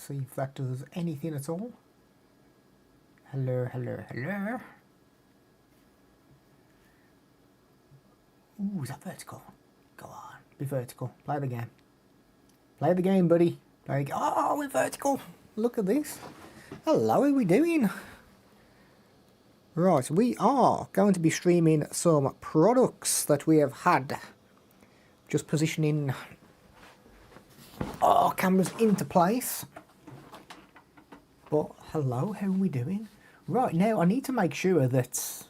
see if that does anything at all. Hello, hello, hello. Ooh, is that vertical? Go on, be vertical. Play the game. Play the game, buddy. Play the oh, we're vertical. Look at this. Hello, how are we doing? Right, we are going to be streaming some products that we have had. Just positioning our cameras into place. But hello, how are we doing? Right, now I need to make sure that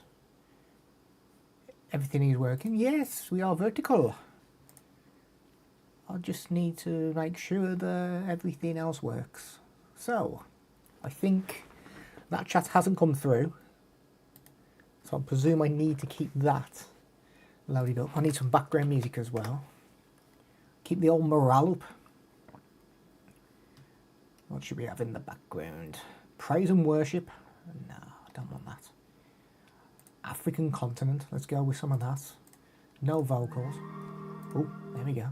everything is working. Yes, we are vertical. I just need to make sure that everything else works. So, I think that chat hasn't come through. So I presume I need to keep that loaded up. I need some background music as well. Keep the old morale up. What should we have in the background? Praise and worship? No, I don't want that. African continent. Let's go with some of that. No vocals. Oh, there we go.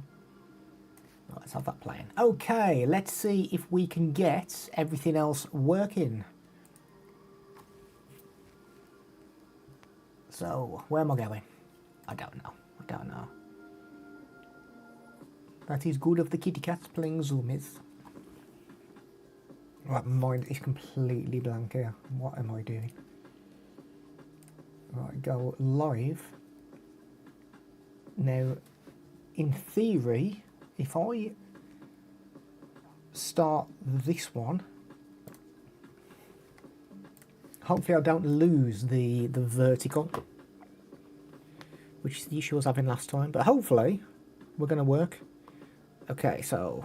Right, let's have that playing. Okay, let's see if we can get everything else working. So, where am I going? I don't know. I don't know. That is good of the kitty cats playing zoomies. Right, my mind is completely blank here. What am I doing? Right, go live. Now, in theory, if I start this one, hopefully I don't lose the vertical, which is the issue I was having last time, but hopefully we're going to work. Okay, so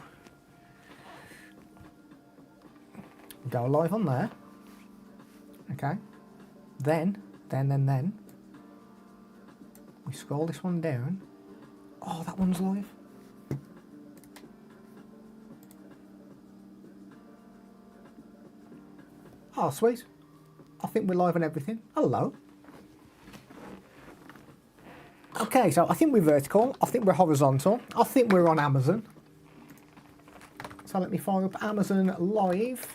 go live on there. Okay, then we scroll this one down. Oh, that one's live. Oh, sweet. I think we're live on everything. Hello. Okay, so I think we're vertical. I think we're horizontal. I think we're on Amazon. So let me fire up Amazon Live.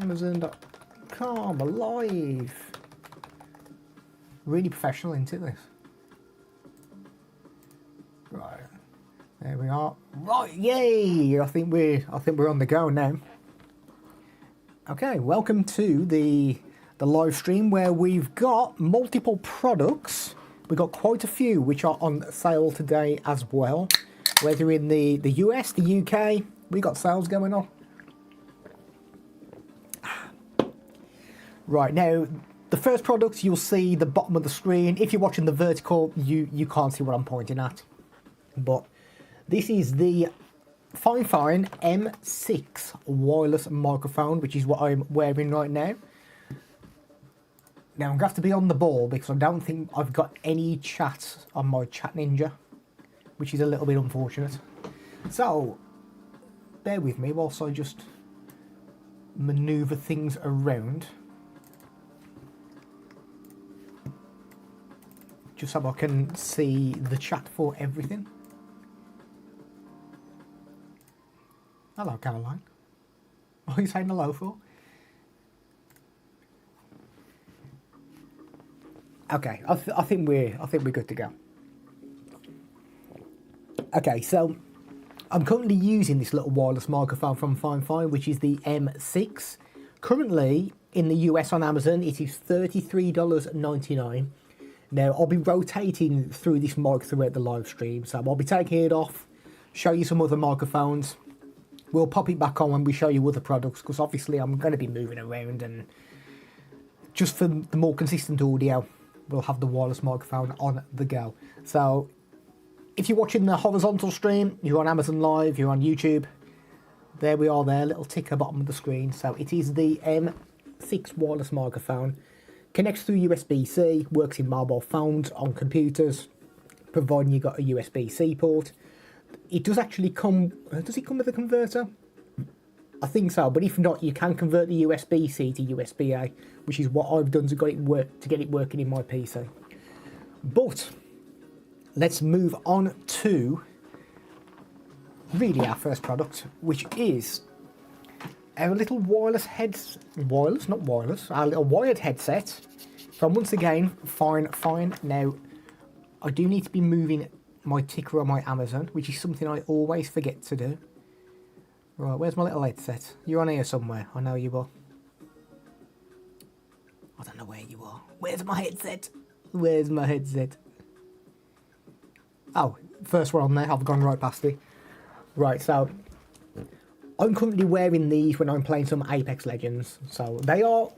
Amazon.com live. Really professional, isn't it, this? Right. There we are. Right, yay! I think we're on the go now. Okay, welcome to the live stream where we've got multiple products. We've got quite a few which are on sale today as well. Whether in the US, the UK, we got sales going on. Right, now, the first product, you'll see the bottom of the screen. If you're watching the vertical, you can't see what I'm pointing at. But this is the Fifine AM8 wireless microphone, which is what I'm wearing right now. Now, I'm going to have to be on the ball because I don't think I've got any chat on my Chat Ninja, which is a little bit unfortunate. So, bear with me whilst I just manoeuvre things around. Just so I can see the chat for everything. Hello, Caroline. What are you saying hello for? Okay, I think we're good to go. Okay, so I'm currently using this little wireless microphone from Fifine, which is the M6. Currently in the US on Amazon, it is $33.99. Now I'll be rotating through this mic throughout the live stream, so I'll be taking it off, show you some other microphones. We'll pop it back on when we show you other products, because obviously I'm going to be moving around, and just for the more consistent audio, we'll have the wireless microphone on the go. So if you're watching the horizontal stream, you're on Amazon Live, you're on YouTube, there we are there, little ticker bottom of the screen. So it is the M6 wireless microphone. Connects through USB-C, works in mobile phones, on computers, providing you got a USB-C port. It does actually come, does it come with a converter? I think so, but if not, you can convert the USB-C to USB-A, which is what I've done to get it working in my PC. But let's move on to really our first product, which is our little not wireless, our little wired headset from, once again, Fifine. Now, I do need to be moving my ticker on my Amazon, which is something I always forget to do. Right, where's my little headset? You're on here somewhere. I know you are. I don't know where you are. Where's my headset? Where's my headset? Oh, first one on there. I've gone right past it. Right, so I'm currently wearing these when I'm playing some Apex Legends. So they are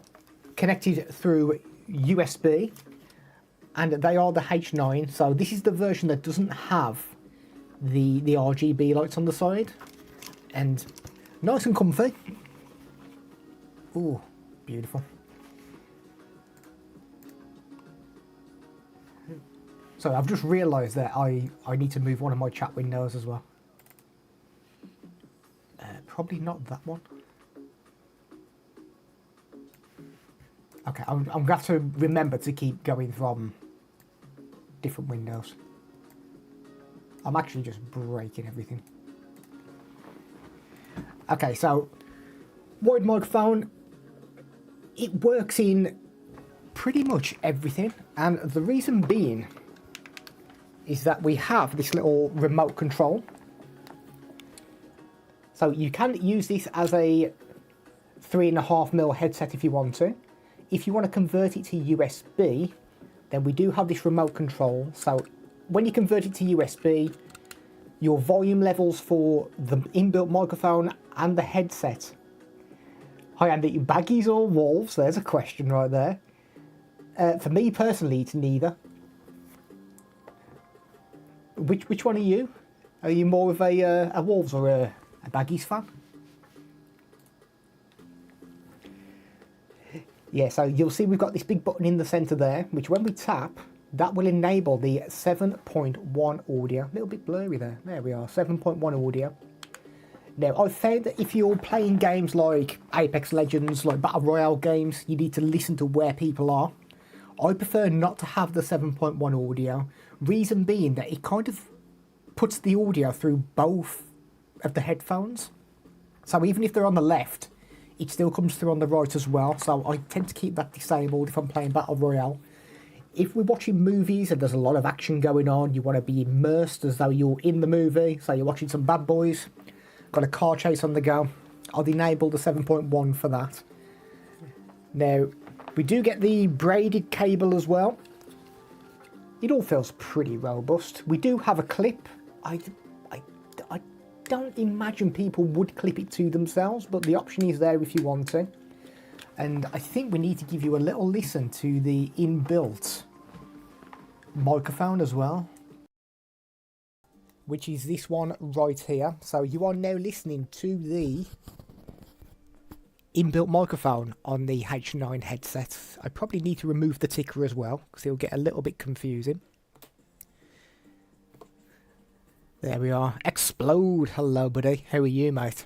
connected through USB, and they are the H9. So this is the version that doesn't have the RGB lights on the side, and nice and comfy. Ooh, beautiful. So I've just realised that I need to move one of my chat windows as well. Probably not that one. Okay, I'm going to have to remember to keep going from different windows. I'm actually just breaking everything. Okay, so wired microphone. It works in pretty much everything, and the reason being is that we have this little remote control. So you can use this as a 3.5mm headset if you want to. If you want to convert it to USB, then we do have this remote control. So when you convert it to USB, your volume levels for the inbuilt microphone and the headset. Hi Andy, baggies or wolves? There's a question right there. For me personally, it's neither. Which one are you? Are you more of a wolves or a baggies fan? Yeah, so you'll see we've got this big button in the centre there, which when we tap, that will enable the 7.1 audio. A little bit blurry there. There we are, 7.1 audio. Now, I've found that if you're playing games like Apex Legends, like Battle Royale games, you need to listen to where people are. I prefer not to have the 7.1 audio. Reason being that it kind of puts the audio through both of the headphones. So even if they're on the left, it still comes through on the right as well. So I tend to keep that disabled if I'm playing Battle Royale. If we're watching movies and there's a lot of action going on, you want to be immersed as though you're in the movie. So you're watching some Bad Boys, got a car chase on the go. I'll enable the 7.1 for that. Now, we do get the braided cable as well. It all feels pretty robust. We do have a clip. I don't imagine people would clip it to themselves, but the option is there if you want to. And I think we need to give you a little listen to the inbuilt microphone as well, which is this one right here. So you are now listening to the inbuilt microphone on the H9 headset. I probably need to remove the ticker as well, because it'll get a little bit confusing. There we are. Explode. Hello, buddy. How are you, mate?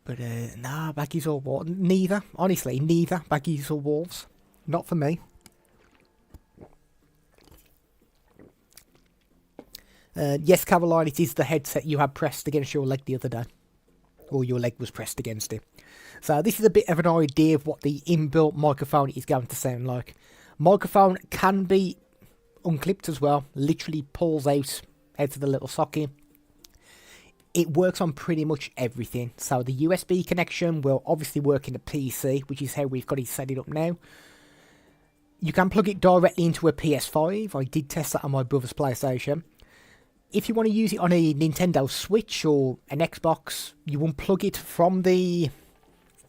But, nah, baggies or wolves. Neither. Honestly, neither. Baggies or wolves. Not for me. Yes, Caroline, it is the headset you had pressed against your leg the other day. Or your leg was pressed against it. So this is a bit of an idea of what the inbuilt microphone is going to sound like. Microphone can be unclipped as well. Literally pulls out of the little socket. It works on pretty much everything. So the USB connection will obviously work in a PC, which is how we've got it set it up now. You can plug it directly into a PS5. I did test that on my brother's PlayStation. If you want to use it on a Nintendo Switch or an Xbox, you unplug it from the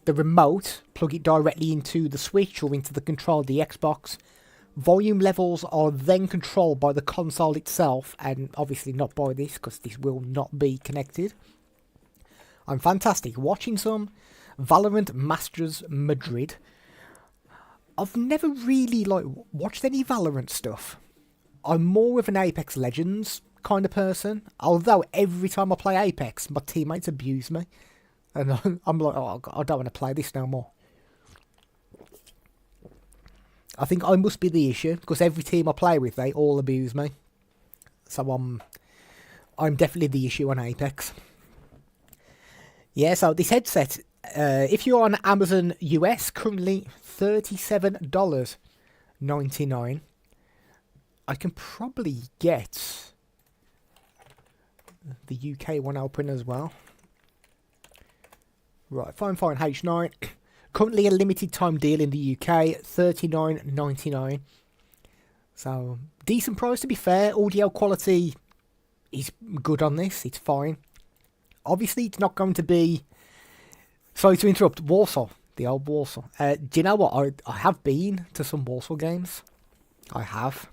remote, plug it directly into the Switch or into the control of the Xbox. Volume levels are then controlled by the console itself, and obviously not by this, because this will not be connected. I'm fantastic. Watching some Valorant Masters Madrid. I've never really watched any Valorant stuff. I'm more of an Apex Legends kind of person, although every time I play Apex, my teammates abuse me, and I'm like, oh, I don't want to play this no more. I think I must be the issue, because every team I play with, they all abuse me. So I'm definitely the issue on Apex. Yeah, so this headset, if you're on Amazon US, currently $37.99. I can probably get the UK one open as well. Right, Fifine H9. Currently a limited time deal in the UK, $39.99. So, decent price to be fair. Audio quality is good on this, it's fine. Obviously, it's not going to be... Sorry to interrupt, Warsaw. The old Warsaw. Do you know what? I have been to some Warsaw games. I have.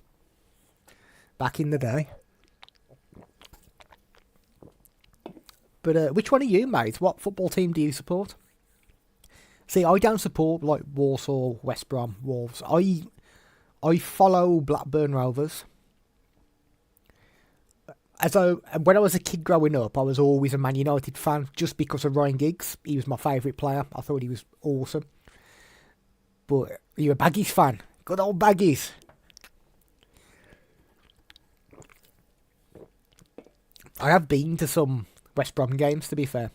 Back in the day. But which one are you, mate? What football team do you support? See, I don't support like Warsaw, West Brom, Wolves. I follow Blackburn Rovers. When I was a kid growing up, I was always a Man United fan just because of Ryan Giggs. He was my favourite player. I thought he was awesome. But are you a Baggies fan? Good old Baggies. I have been to some West Brom games, to be fair.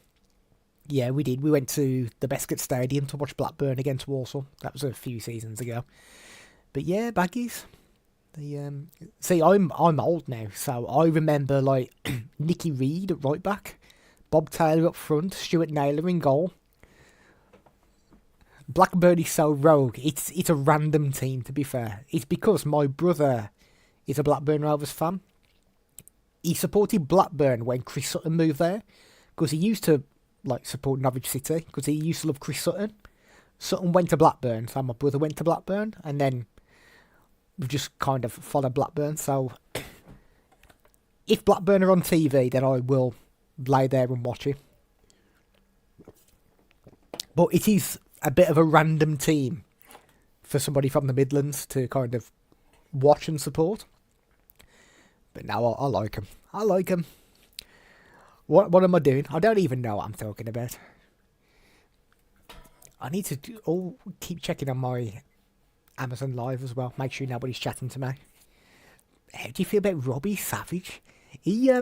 Yeah, we did. We went to the Bescot Stadium to watch Blackburn against Warsaw. That was a few seasons ago. But yeah, Baggies. See, I'm old now, so I remember like Nicky Reed at right back, Bob Taylor up front, Stuart Naylor in goal. Blackburn is so rogue. It's a random team, to be fair. It's because my brother is a Blackburn Rovers fan. He supported Blackburn when Chris Sutton moved there, because he used to like support Norwich City because he used to love Chris Sutton. Sutton went to Blackburn, so my brother went to Blackburn, and then we've just kind of followed Blackburn. So if Blackburn are on TV, then I will lay there and watch it. But it is a bit of a random team for somebody from the Midlands to kind of watch and support. But now I like them. I like them. What am I doing? I don't even know what I'm talking about. I need to keep checking on my Amazon Live as well. Make sure nobody's chatting to me. How do you feel about Robbie Savage? He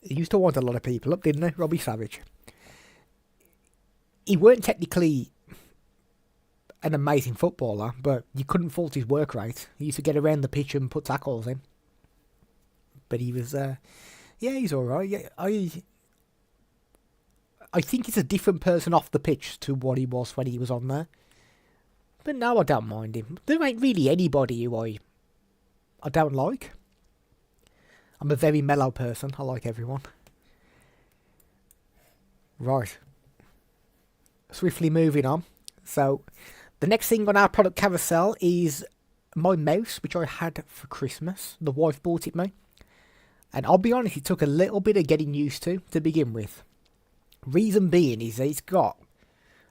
used to wind a lot of people up, didn't he? Robbie Savage. He weren't technically an amazing footballer, but you couldn't fault his work rate. He used to get around the pitch and put tackles in. But he was, yeah, he's alright. Yeah, I think he's a different person off the pitch to what he was when he was on there. But now I don't mind him. There ain't really anybody who I don't like. I'm a very mellow person. I like everyone. Right. Swiftly moving on. So, the next thing on our product carousel is my mouse, which I had for Christmas. The wife bought it me. And I'll be honest, it took a little bit of getting used to begin with. Reason being is that it's got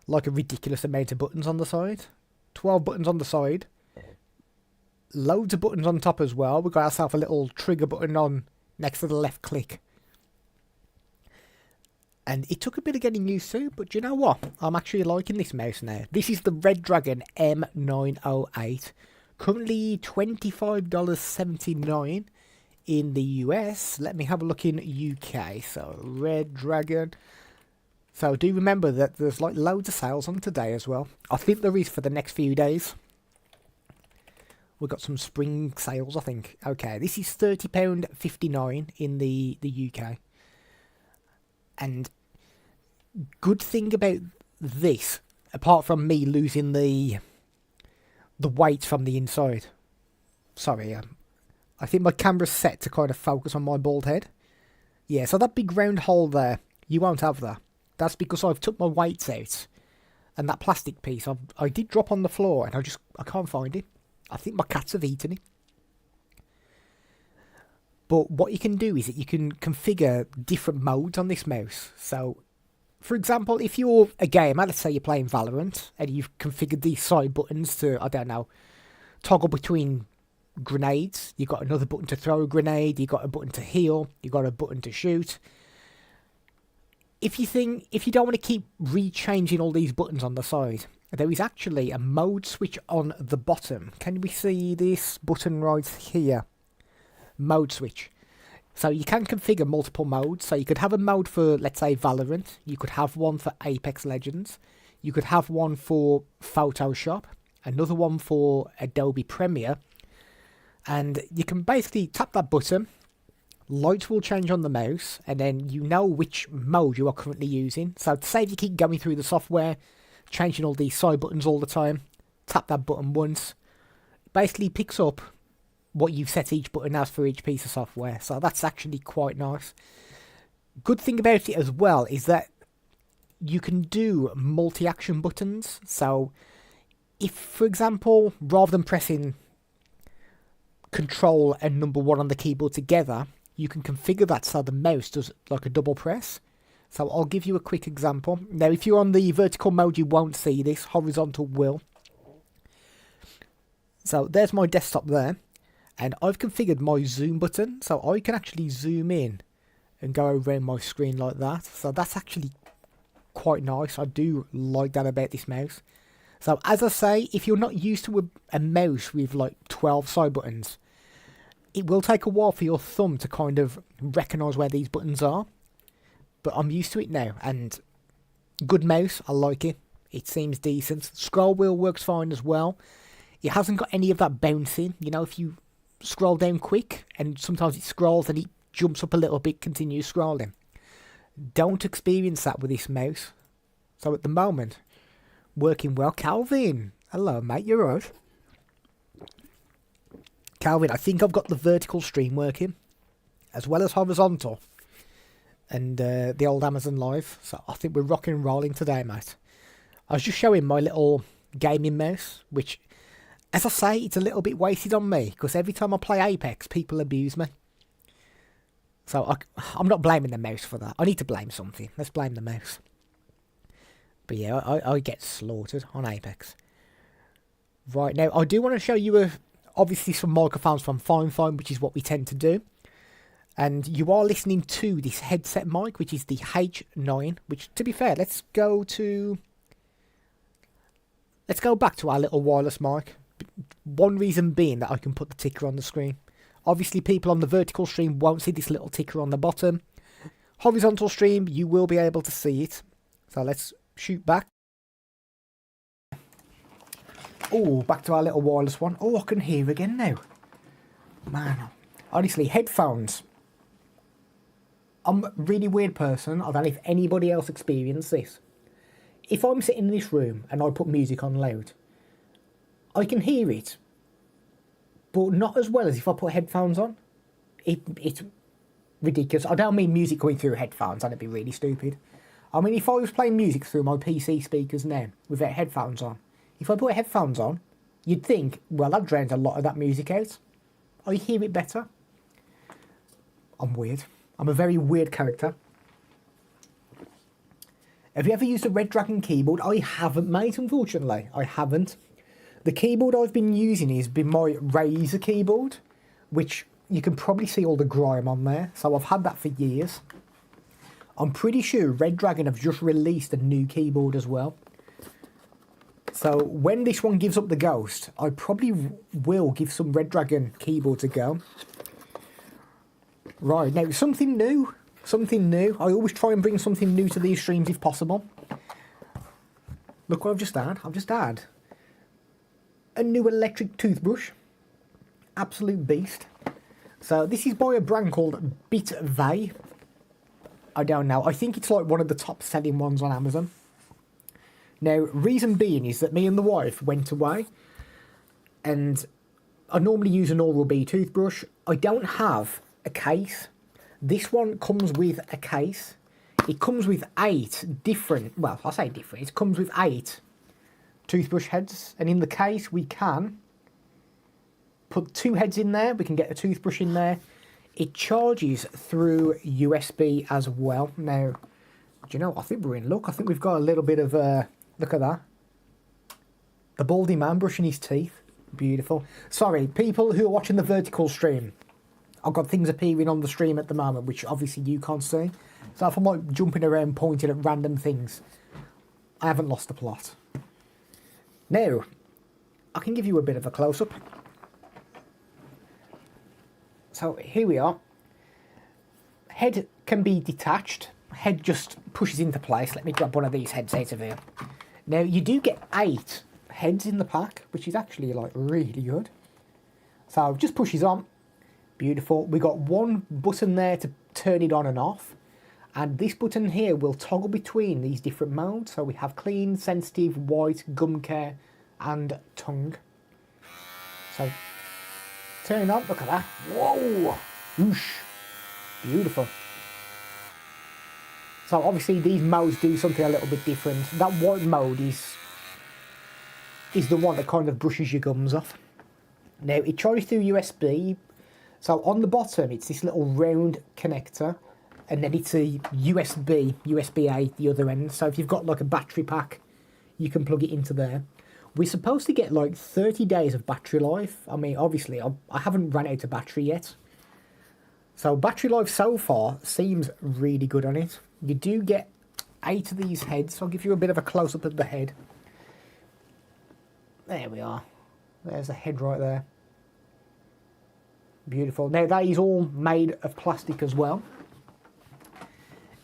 like a ridiculous amount of buttons on the side. 12 buttons on the side. Loads of buttons on top as well. We've got ourselves a little trigger button on next to the left click. And it took a bit of getting used to, but do you know what? I'm actually liking this mouse now. This is the Red Dragon M908. Currently $25.79 in the US. Let me have a look in UK. So, Red Dragon. So, do remember that there's like loads of sales on today as well. I think there is for the next few days. We've got some spring sales, I think. Okay, this is £30.59 in the UK. And good thing about this, apart from me losing the weight from the inside. Sorry, I think my camera's set to kind of focus on my bald head. Yeah, so that big round hole there, you won't have that. That's because I've took my weights out. And that plastic piece, I did drop on the floor and I can't find it. I think my cats have eaten it. But what you can do is that you can configure different modes on this mouse. So, for example, if you're a gamer, let's say you're playing Valorant, and you've configured these side buttons to, I don't know, toggle between grenades. You've got another button to throw a grenade, you've got a button to heal, you've got a button to shoot. If you don't want to keep rechanging all these buttons on the side, there is actually a mode switch on the bottom. Can we see this button right here? Mode switch. So you can configure multiple modes. So you could have a mode for, let's say, Valorant. You could have one for Apex Legends. You could have one for Photoshop. Another one for Adobe Premiere. And you can basically tap that button. Lights will change on the mouse. And then you know which mode you are currently using. So to save you keep going through the software, changing all these side buttons all the time, tap that button once. It basically picks up what you've set each button as for each piece of software. So that's actually quite nice. Good thing about it as well is that you can do multi-action buttons. So if, for example, rather than pressing Control and number 1 on the keyboard together, you can configure that so the mouse does like a double press. So I'll give you a quick example. Now if you're on the vertical mode you won't see this, horizontal will. So there's my desktop there. And I've configured my zoom button, so I can actually zoom in and go around my screen like that. So that's actually quite nice. I do like that about this mouse. So as I say, if you're not used to a mouse with like 12 side buttons, it will take a while for your thumb to kind of recognise where these buttons are. But I'm used to it now, and good mouse, I like it. It seems decent. Scroll wheel works fine as well. It hasn't got any of that bouncing. You know, if you scroll down quick and sometimes it scrolls and it jumps up a little bit, continues scrolling. Don't experience that with this mouse. So at the moment, working well. Calvin, hello mate, you're right. Calvin, I think I've got the vertical stream working as well as horizontal and the old Amazon Live. So I think we're rocking and rolling today, mate. I was just showing my little gaming mouse, which, as I say, it's a little bit wasted on me, because every time I play Apex, people abuse me. So I'm not blaming the mouse for that. I need to blame something. Let's blame the mouse. But yeah, I get slaughtered on Apex. Right, now I do want to show you obviously some microphones from Fifine, which is what we tend to do. And you are listening to this headset mic, which is the H9, which, to be fair, let's go back to our little wireless mic. One reason being that I can put the ticker on the screen. Obviously people on the vertical stream won't see this little ticker on the bottom. Horizontal stream, you will be able to see it. So let's shoot back. Oh, back to our little wireless one. Oh, I can hear again now. Man, honestly, headphones. I'm a really weird person. I don't know if anybody else experienced this. If I'm sitting in this room and I put music on loud, I can hear it, but not as well as if I put headphones on. It's ridiculous. I don't mean music going through headphones, that'd be really stupid. I mean, if I was playing music through my PC speakers now, without headphones on, if I put headphones on, you'd think, well, that drowns a lot of that music out. I hear it better. I'm weird. I'm a very weird character. Have you ever used a Red Dragon keyboard? I haven't, mate, unfortunately. I haven't. The keyboard I've been using has been my Razer keyboard, which you can probably see all the grime on there. So I've had that for years. I'm pretty sure Red Dragon have just released a new keyboard as well. So when this one gives up the ghost, I probably will give some Red Dragon keyboards a go. Right, now something new. Something new. I always try and bring something new to these streams if possible. Look what I've just had. I've just had a new electric toothbrush. Absolute beast. So this is by a brand called Fifine. I don't know. I think it's like one of the top selling ones on Amazon. Now, reason being is that me and the wife went away, and I normally use an Oral-B toothbrush. I don't have a case. This one comes with a case. It comes with 8 different, well, I say different, it comes with 8 toothbrush heads, and in the case we can put 2 heads in there. We can get a toothbrush in there. It charges through USB as well. Now, do you know, I think we're in luck. I think we've got a little bit of look at that, the baldy man brushing his teeth. Beautiful. Sorry, people who are watching the vertical stream, I've got things appearing on the stream at the moment which obviously you can't see. So if I'm like jumping around pointing at random things, I haven't lost the plot. Now, I can give you a bit of a close-up. So here we are. head can be detached. Head just pushes into place. Let me grab one of these heads out of here. Now you do get 8 heads in the pack, which is actually like really good. So just pushes on. Beautiful. We got one button there to turn it on and off. And this button here will toggle between these different modes. So we have clean, sensitive, white, gum care, and tongue. So turn it on. Look at that. Whoa. Whoosh. Beautiful. So obviously these modes do something a little bit different. That white mode is the one that kind of brushes your gums off. Now it charges through USB. So on the bottom it's this little round connector, and then it's a USB-A the other end. So if you've got like a battery pack, you can plug it into there. We're supposed to get like 30 days of battery life. I mean, obviously I haven't run out of battery yet. So battery life so far seems really good on it. You do get 8 of these heads. I'll give you a bit of a close-up of the head. There we are. There's the head right there. Beautiful. Now that is all made of plastic as well.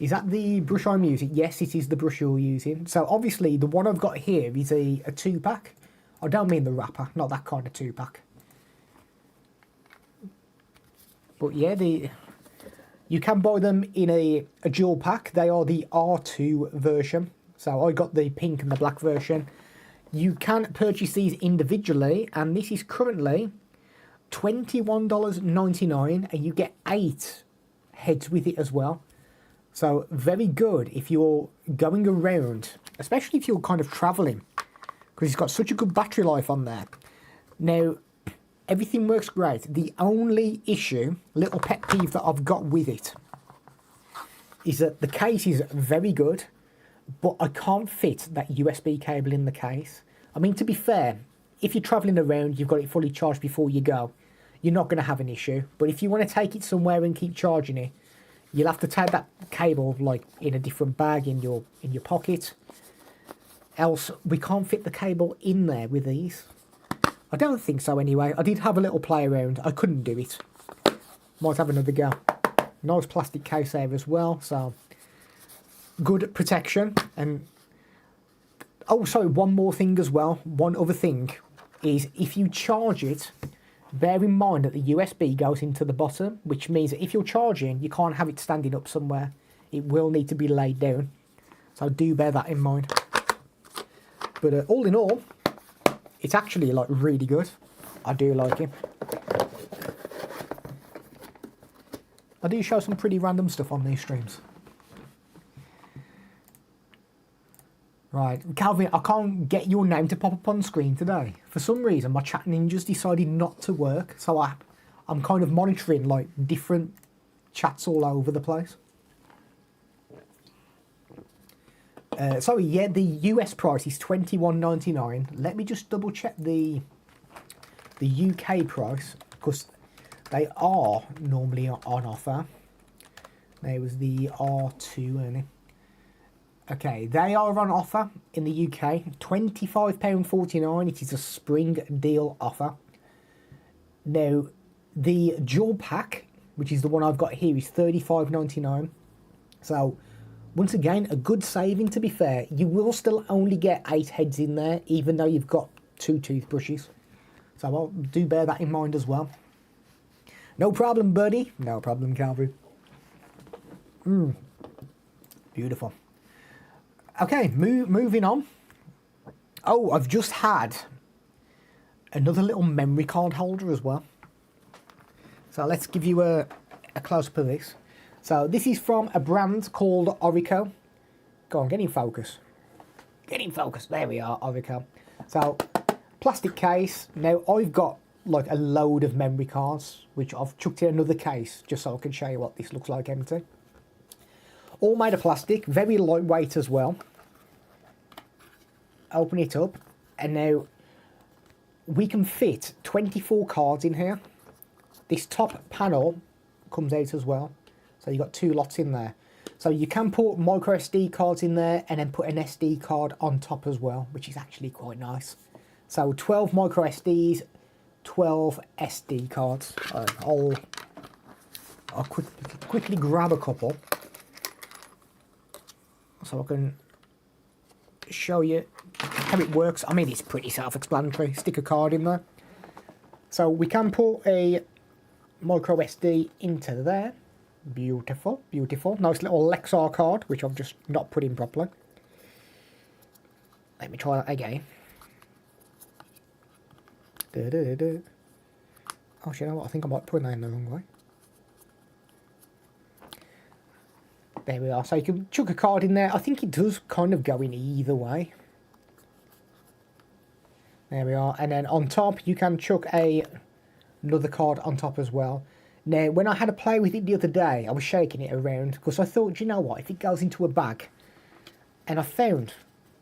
Is that the brush I'm using? Yes, it is the brush you're using. So obviously the one I've got here is a 2-pack. I don't mean the wrapper, not that kind of 2-pack. But yeah, you can buy them in a dual pack. They are the R2 version. So I got the pink and the black version. You can purchase these individually, and this is currently $21.99, and you get 8 heads with it as well. So very good if you're going around, especially if you're kind of traveling, because it's got such a good battery life on there. Now, everything works great. The only issue, little pet peeve that I've got with it, is that the case is very good, but I can't fit that USB cable in the case. I mean, to be fair, if you're traveling around, you've got it fully charged before you go, you're not going to have an issue. But if you want to take it somewhere and keep charging it, you'll have to take that cable like in a different bag in your pocket. Else, we can't fit the cable in there with these. I don't think so anyway. I did have a little play around. I couldn't do it. Might have another go. Nice plastic case there as well. So good protection. And oh, sorry, one more thing as well. One other thing is if you charge it, bear in mind that the USB goes into the bottom, which means that if you're charging, you can't have it standing up somewhere. It will need to be laid down. So do bear that in mind. But all in all, it's actually like really good. I do like it. I do show some pretty random stuff on these streams. Right, Calvin, I can't get your name to pop up on screen today. For some reason, my chat ninjas decided not to work, so I'm kind of monitoring like different chats all over the place. Sorry, yeah, the US price is $21.99. Let me just double check the UK price, because they are normally on offer. There was the R2 earning. Okay, they are on offer in the UK, £25.49. It is a spring deal offer. Now, the dual pack, which is the one I've got here, is $35.99. So, once again, a good saving to be fair. You will still only get 8 heads in there, even though you've got 2 toothbrushes. So, I'll do bear that in mind as well. No problem, buddy. No problem, Calvary. Beautiful. Okay, moving on. Oh, I've just had another little memory card holder as well. So let's give you a close-up of this. So this is from a brand called Orico. Go on, get in focus. Get in focus. There we are, Orico. So, plastic case. Now, I've got like a load of memory cards, which I've chucked in another case, just so I can show you what this looks like empty. All made of plastic, very lightweight as well. Open it up, and now we can fit 24 cards in here. This top panel comes out as well, so you've got 2 lots in there. So you can put micro SD cards in there and then put an SD card on top as well, which is actually quite nice. So 12 micro SDs, 12 SD cards. I'll I'll quickly grab a couple so I can show you how it works. I mean, it's pretty self-explanatory. Stick a card in there. So we can put a micro SD into there. Beautiful, beautiful. Nice little Lexar card, which I've just not put in properly. Let me try that again. Oh, you know what? I think I might put that in the wrong way. There we are. So you can chuck a card in there. I think it does kind of go in either way. There we are. And then on top, you can chuck another card on top as well. Now, when I had a play with it the other day, I was shaking it around because I thought, you know what, if it goes into a bag, and I found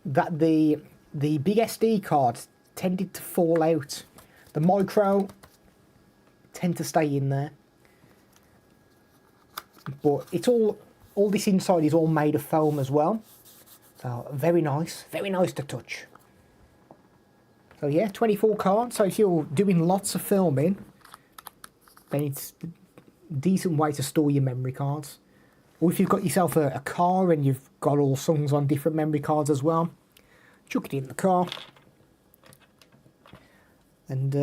that the big SD cards tended to fall out. The micro tend to stay in there. But it's all this inside is all made of foam as well. So very nice to touch. So yeah, 24 cards. So if you're doing lots of filming, then it's a decent way to store your memory cards. Or if you've got yourself a car and you've got all songs on different memory cards as well, chuck it in the car. And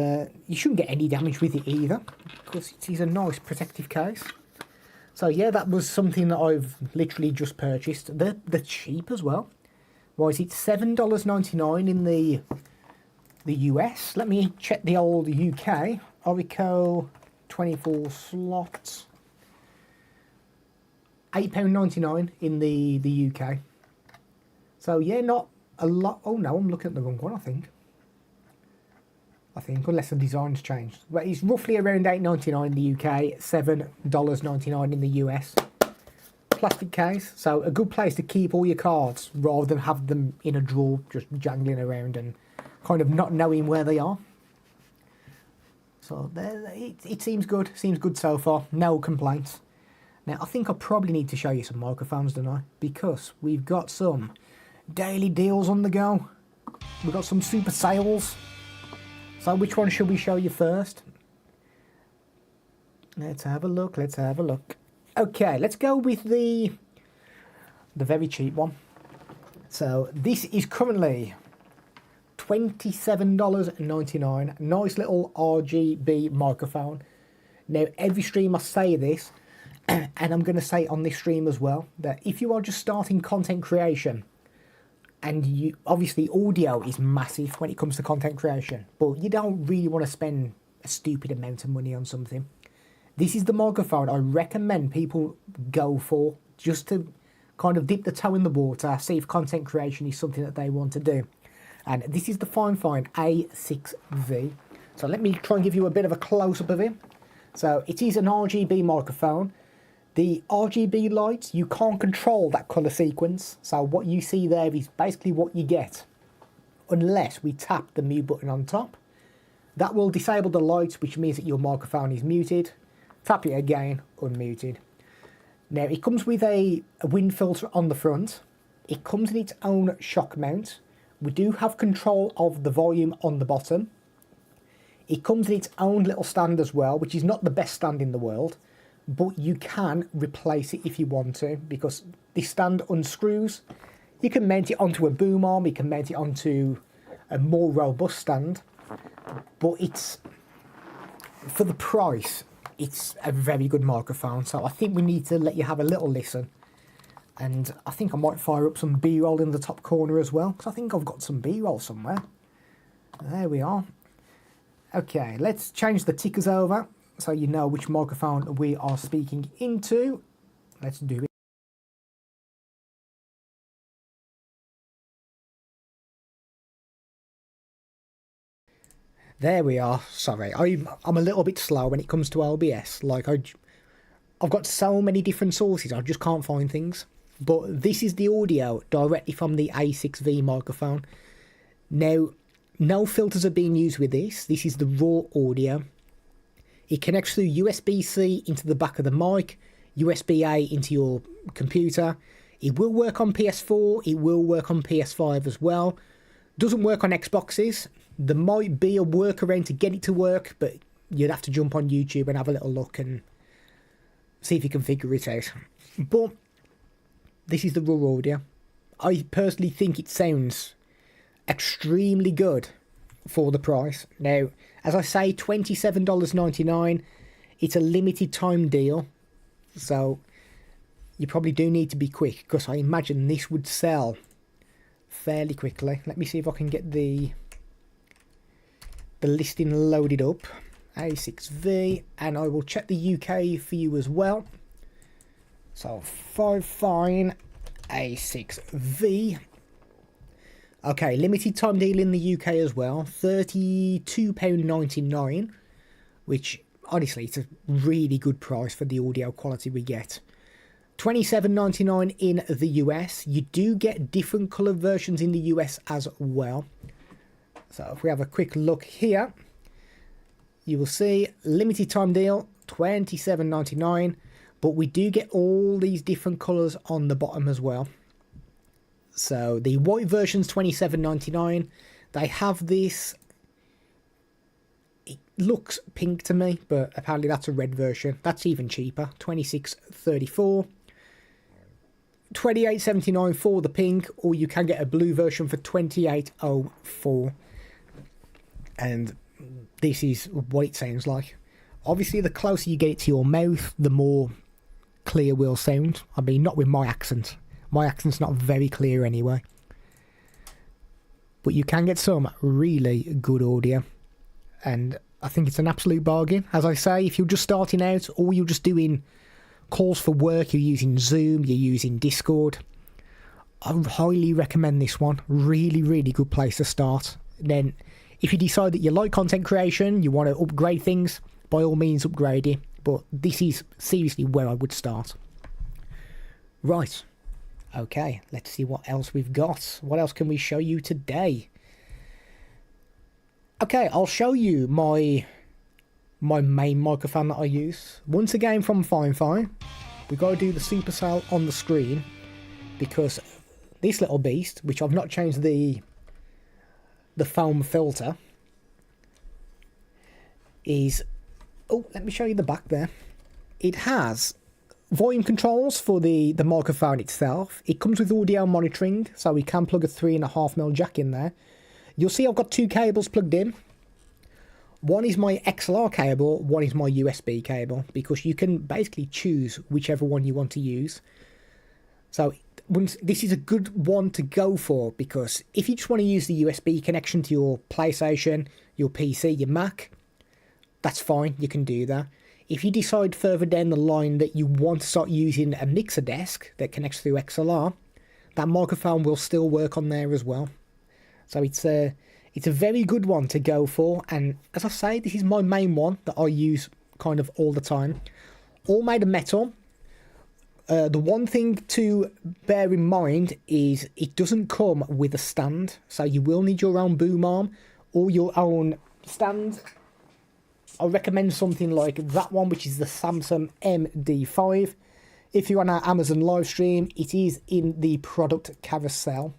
you shouldn't get any damage with it either, because it is a nice protective case. So yeah, that was something that I've literally just purchased. They're cheap as well. Why is it $7.99 in the US? Let me check the old UK. Orico 24 slots. £8.99 in the UK. So yeah, not a lot. Oh no, I'm looking at the wrong one, I think, unless the design's changed. But it's roughly around $8.99 in the UK, $7.99 in the US. Plastic case, so a good place to keep all your cards rather than have them in a drawer just jangling around and kind of not knowing where they are. So there, it seems good so far, no complaints. Now I think I probably need to show you some microphones, don't I? Because we've got some daily deals on the go. We've got some super sales. So which one should we show you first? Let's have a look. Okay, let's go with the very cheap one. So this is currently $27.99. Nice little RGB microphone. Now every stream I say this, and I'm going to say it on this stream as well, that if you are just starting content creation, and you obviously audio is massive when it comes to content creation, but you don't really want to spend a stupid amount of money on something. This is the microphone I recommend people go for, just to kind of dip the toe in the water, see if content creation is something that they want to do. And this is the Fifine A6V. So let me try and give you a bit of a close-up of it. So it is an RGB microphone. The RGB lights, you can't control that colour sequence. So what you see there is basically what you get, unless we tap the mute button on top. That will disable the lights, which means that your microphone is muted. Tap it again, unmuted. Now it comes with a wind filter on the front. It comes in its own shock mount. We do have control of the volume on the bottom. It comes in its own little stand as well, which is not the best stand in the world, but you can replace it if you want to, because this stand unscrews. You can mount it onto a boom arm, you can mount it onto a more robust stand, but it's, for the price, it's a very good microphone. So I think we need to let you have a little listen, and I think I might fire up some B-roll in the top corner as well, because I think I've got some B-roll somewhere. There we are. Okay, let's change the tickers over so you know which microphone we are speaking into. Let's do it. There we are. Sorry, I'm a little bit slow when it comes to OBS. Like I've got so many different sources, I just can't find things. But this is the audio directly from the A6V microphone. Now, no filters are being used with this. This is the raw audio. It connects through USB-C into the back of the mic, USB-A into your computer. It will work on PS4, it will work on PS5 as well. Doesn't work on Xboxes. There might be a workaround to get it to work, but you'd have to jump on YouTube and have a little look and see if you can figure it out. But this is the raw audio. I personally think it sounds extremely good for the price. Now, as I say, $27.99. It's a limited time deal, so you probably do need to be quick, because I imagine this would sell fairly quickly. Let me see if I can get the listing loaded up. A6V, and I will check the UK for you as well. So Fifine A6V. Okay, limited time deal in the UK as well. £32.99, which honestly it's a really good price for the audio quality we get. $27.99 in the US. You do get different colour versions in the US as well. So if we have a quick look here, you will see limited time deal, $27.99, but we do get all these different colours on the bottom as well. So the white version's $27.99. They have this, it looks pink to me, but apparently that's a red version. That's even cheaper, $26.34. $28.79 for the pink, or you can get a blue version for $28.04. And this is what it sounds like. Obviously, the closer you get it to your mouth, the more clear will sound. I mean, not with my accent. My accent's not very clear anyway. But you can get some really good audio. And I think it's an absolute bargain. As I say, if you're just starting out, or you're just doing calls for work, you're using Zoom, you're using Discord, I highly recommend this one. Really, really good place to start. Then, if you decide that you like content creation, you want to upgrade things, by all means upgrade it. But this is seriously where I would start. Right. Okay, let's see what else we've got. What else can we show you today? Okay, I'll show you my main microphone that I use. Once again from Fifine. We've got to do the supercell on the screen, because this little beast, which I've not changed the foam filter, is... Oh, let me show you the back there. It has volume controls for the microphone itself. It comes with audio monitoring, so we can plug a 3.5mm jack in there. You'll see I've got two cables plugged in. One is my XLR cable, one is my USB cable, because you can basically choose whichever one you want to use. So this is a good one to go for, because if you just want to use the USB connection to your PlayStation, your PC, your Mac, that's fine, you can do that. If you decide further down the line that you want to start using a mixer desk that connects through XLR, that microphone will still work on there as well. So it's a very good one to go for, and as I say, this is my main one that I use kind of all the time. All made of metal. The one thing to bear in mind is it doesn't come with a stand, so you will need your own boom arm or your own stand. I recommend something like that one, which is the Samsung MD5. If you're on our Amazon live stream, it is in the product carousel.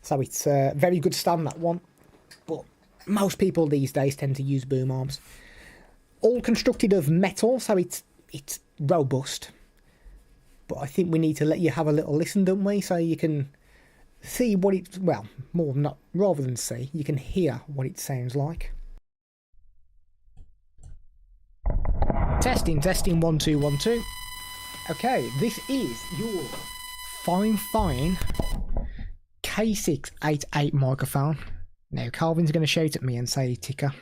So it's a very good stand, that one. But most people these days tend to use boom arms. All constructed of metal, so it's robust. But I think we need to let you have a little listen, don't we? So you can see what it... Well, more not rather than see, you can hear what it sounds like. Testing, 1 2 1 2. Okay, this is your Fifine K688 microphone. Now Calvin's going to shout at me and say ticker.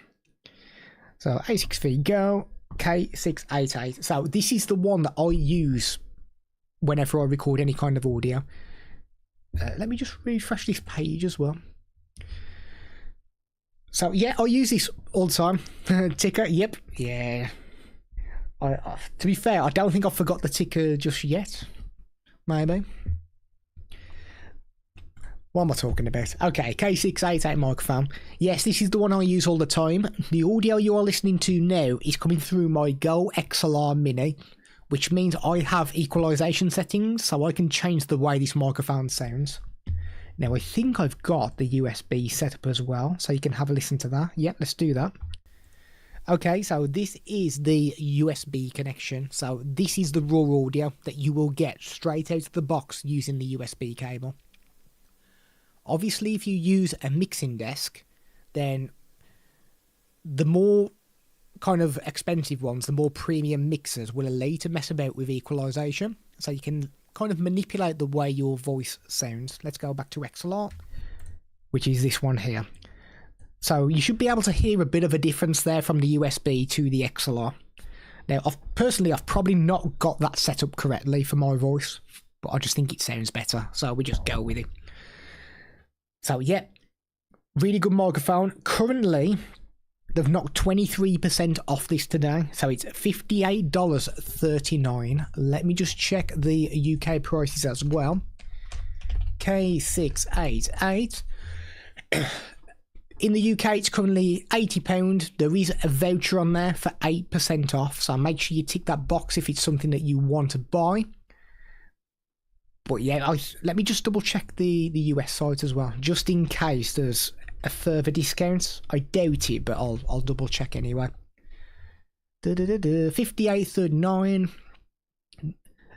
So A6V go, K688. So this is the one that I use whenever I record any kind of audio. Let me just refresh this page as well. So yeah, I use this all the time. Ticker, yep, yeah. To be fair, I don't think I forgot the ticker just yet. Maybe. What am I talking about? Okay, K688 microphone. Yes, this is the one I use all the time. The audio you are listening to now is coming through my Go XLR Mini, which means I have equalization settings, so I can change the way this microphone sounds. Now, I think I've got the USB set up as well, so you can have a listen to that. Yep, let's do that. Okay, so this is the USB connection. So this is the raw audio that you will get straight out of the box using the USB cable. Obviously, if you use a mixing desk, then the more kind of expensive ones, the more premium mixers will allow you to mess about with equalization. So you can kind of manipulate the way your voice sounds. Let's go back to XLR, which is this one here. So you should be able to hear a bit of a difference there from the USB to the XLR. Now, personally, I've probably not got that set up correctly for my voice, but I just think it sounds better, so we just go with it. So yeah, really good microphone. Currently, they've knocked 23% off this today, so it's $58.39. Let me just check the UK prices as well. K688. In the UK, it's currently £80. There is a voucher on there for 8% off, so make sure you tick that box if it's something that you want to buy. But yeah, let me just double check the US site as well, just in case there's a further discount. I doubt it, but I'll double check anyway. 58.39.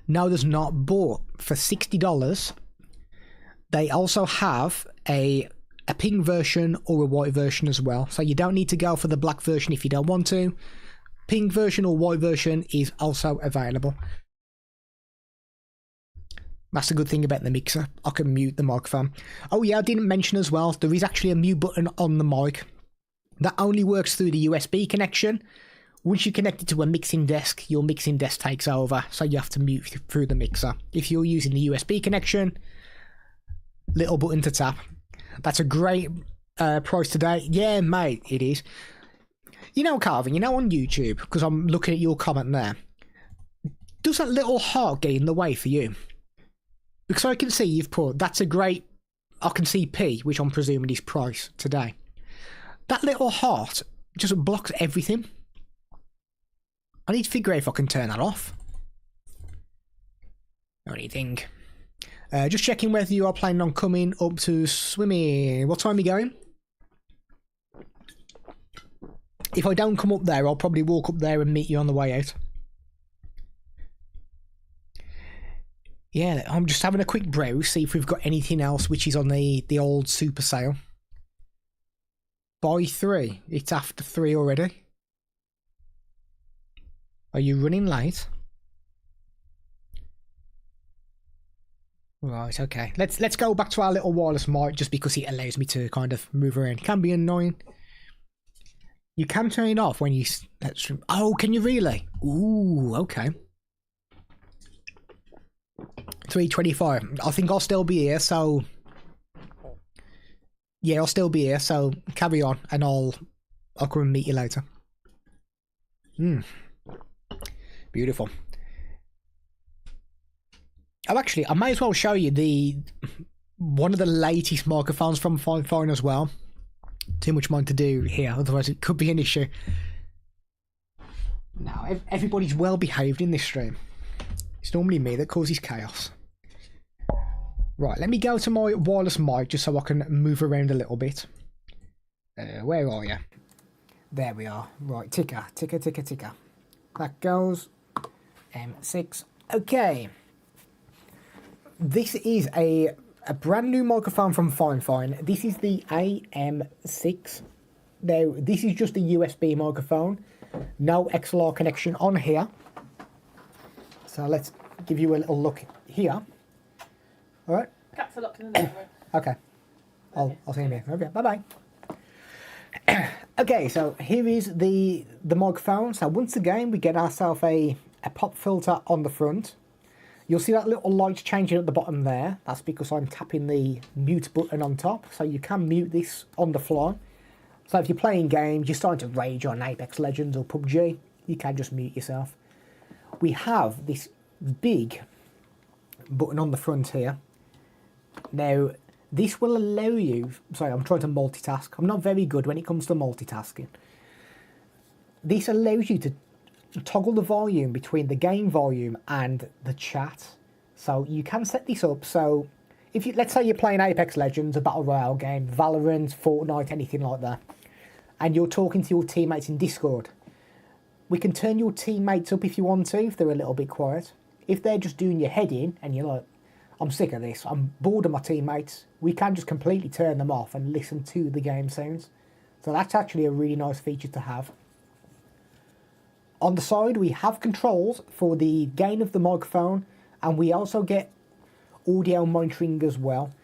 No, there's not, but for $60, they also have a pink version or a white version as well. So you don't need to go for the black version if you don't want to. Pink version or white version is also available. That's the good thing about the mixer. I can mute the microphone. Oh yeah, I didn't mention as well, there is actually a mute button on the mic. That only works through the USB connection. Once you connect it to a mixing desk, your mixing desk takes over, so you have to mute through the mixer. If you're using the USB connection, little button to tap. That's a great price today. Yeah, mate, it is. You know, Calvin, you know on YouTube, because I'm looking at your comment there, does that little heart get in the way for you? Because I can see you've put, that's a great, I can see P, which I'm presuming is price today. That little heart just blocks everything. I need to figure out if I can turn that off. What do you think? Just checking whether you are planning on coming up to swimming. What time are you going? If I don't come up there, I'll probably walk up there and meet you on the way out. Yeah, I'm just having a quick browse, see if we've got anything else which is on the old super sale. Buy 3. It's after 3 already. Are you running late? Right, okay. Let's go back to our little wireless mic just because it allows me to kind of move around. It can be annoying. You can turn it off when you... Oh, can you really? Ooh, okay. 3:25. I think I'll still be here, so... Yeah, I'll still be here, so carry on and I'll come and meet you later. Beautiful. Oh, actually, I may as well show you one of the latest microphones from Fifine as well. Too much mind to do here, otherwise it could be an issue. Now, everybody's well behaved in this stream. It's normally me that causes chaos. Right, let me go to my wireless mic just so I can move around a little bit. Where are you? There we are. Right, ticker. That goes. M6. Okay. This is a brand new microphone from Fifine. This is the AM6. Now, this is just a USB microphone. No XLR connection on here. So let's give you a little look here. All right. Cats are locked in the living room. Okay. I'll see you here. Okay. Bye bye. Okay. So here is the microphone. So once again, we get ourselves a pop filter on the front. You'll see that little light changing at the bottom there. That's because I'm tapping the mute button on top. So you can mute this on the fly. So if you're playing games, you're starting to rage on Apex Legends or PUBG, you can just mute yourself. We have this big button on the front here. Now, this will allow you... Sorry, I'm trying to multitask. I'm not very good when it comes to multitasking. This allows you to toggle the volume between the game volume and the chat. So you can set this up so if you, let's say you're playing Apex Legends, a battle royale game, Valorant, Fortnite, anything like that, and you're talking to your teammates in Discord, we can turn your teammates up if you want to, if they're a little bit quiet. If they're just doing your head in and you're like, I'm sick of this, I'm bored of my teammates, we can just completely turn them off and listen to the game sounds. So that's actually a really nice feature to have. On the side, we have controls for the gain of the microphone, and we also get audio monitoring as well.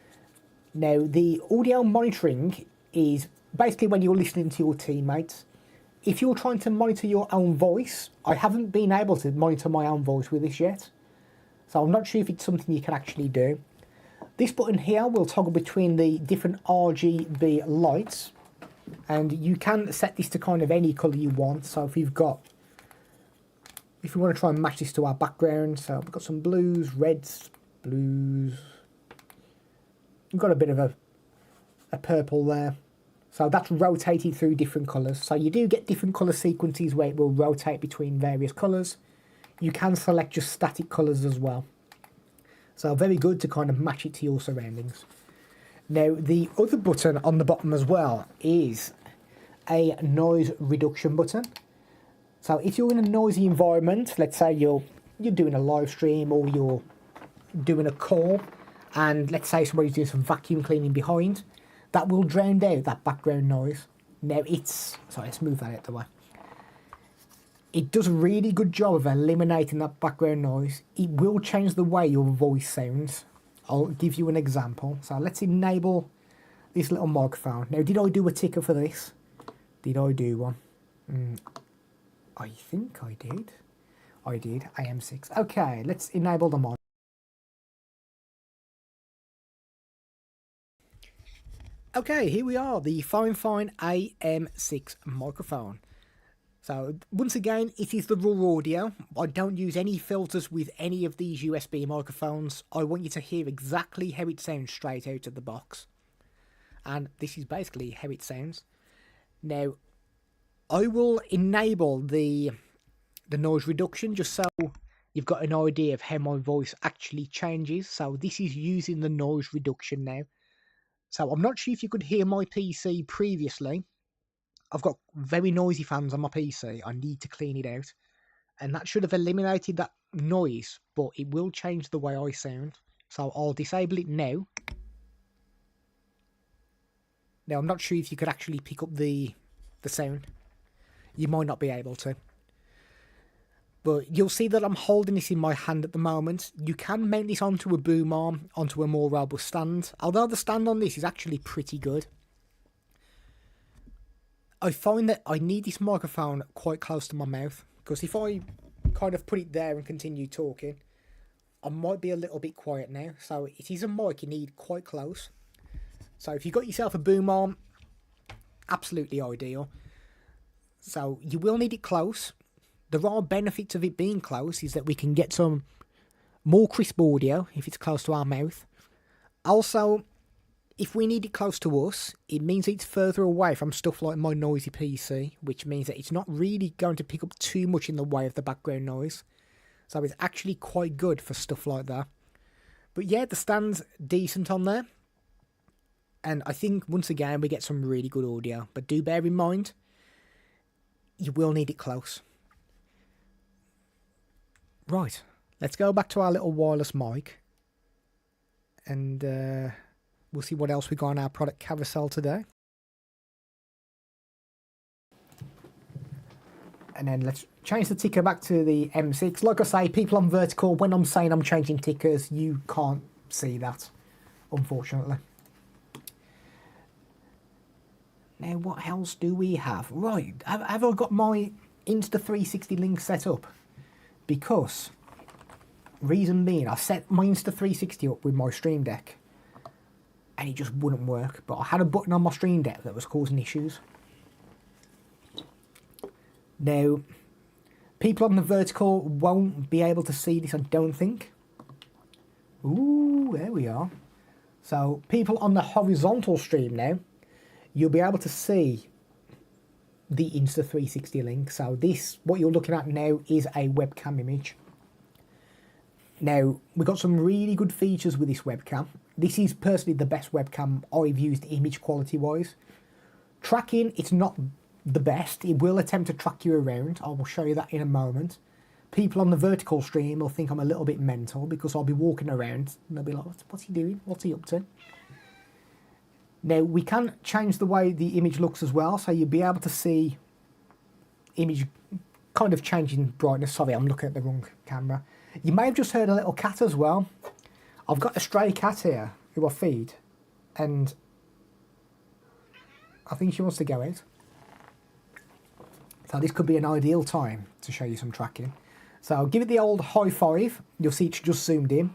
Now, the audio monitoring is basically when you're listening to your teammates. If you're trying to monitor your own voice, I haven't been able to monitor my own voice with this yet, so I'm not sure if it's something you can actually do. This button here will toggle between the different RGB lights, and you can set this to kind of any colour you want. So if we want to try and match this to our background, so we've got some blues, reds, blues, we've got a bit of a purple there. So that's rotated through different colours. So you do get different colour sequences where it will rotate between various colours. You can select just static colours as well. So very good to kind of match it to your surroundings. Now the other button on the bottom as well is a noise reduction button. So if you're in a noisy environment, let's say you're doing a live stream or you're doing a call, and let's say somebody's doing some vacuum cleaning behind, that will drown out that background noise. Now let's move that out of the way. It does a really good job of eliminating that background noise. It will change the way your voice sounds. I'll give you an example. So let's enable this little microphone. Now, did I do a ticker for this? Did I do one? I think I did. I did, AM6. Okay, let's enable the mic. Okay, here we are, the Fifine AM6 microphone. So once again, it is the raw audio. I don't use any filters with any of these USB microphones. I want you to hear exactly how it sounds straight out of the box. And this is basically how it sounds. Now, I will enable the noise reduction just so you've got an idea of how my voice actually changes. So this is using the noise reduction now. So I'm not sure if you could hear my PC previously. I've got very noisy fans on my PC. I need to clean it out. And that should have eliminated that noise, but it will change the way I sound. So I'll disable it now. Now I'm not sure if you could actually pick up the sound. You might not be able to. But you'll see that I'm holding this in my hand at the moment. You can mount this onto a boom arm, onto a more robust stand. Although the stand on this is actually pretty good. I find that I need this microphone quite close to my mouth, because if I kind of put it there and continue talking, I might be a little bit quiet now. So it is a mic you need quite close. So if you've got yourself a boom arm, absolutely ideal. So you will need it close. There are benefits of it being close, is that we can get some more crisp audio if it's close to our mouth. Also, if we need it close to us, it means it's further away from stuff like my noisy PC, which means that it's not really going to pick up too much in the way of the background noise. So it's actually quite good for stuff like that. But yeah, the stand's decent on there. And I think, once again, we get some really good audio. But do bear in mind, you will need it close. Right, let's go back to our little wireless mic. And we'll see what else we got on our product carousel today. And then let's change the ticker back to the M6. Like I say, people on vertical, when I'm saying I'm changing tickers, you can't see that, unfortunately. Now, what else do we have? Right, have I got my Insta360 link set up? Because, reason being, I set my Insta360 up with my Stream Deck, and it just wouldn't work. But I had a button on my Stream Deck that was causing issues. Now, people on the vertical won't be able to see this, I don't think. Ooh, there we are. So, people on the horizontal stream now, you'll be able to see the Insta360 link. So this, what you're looking at now, is a webcam image. Now, we've got some really good features with this webcam. This is personally the best webcam I've used image quality wise. Tracking, it's not the best. It will attempt to track you around. I will show you that in a moment. People on the vertical stream will think I'm a little bit mental because I'll be walking around and they'll be like, what's he doing? What's he up to? Now, we can change the way the image looks as well, so you'll be able to see image kind of changing brightness. Sorry, I'm looking at the wrong camera. You may have just heard a little cat as well. I've got a stray cat here who I feed, and I think she wants to go out. So this could be an ideal time to show you some tracking. So I'll give it the old high five. You'll see it's just zoomed in.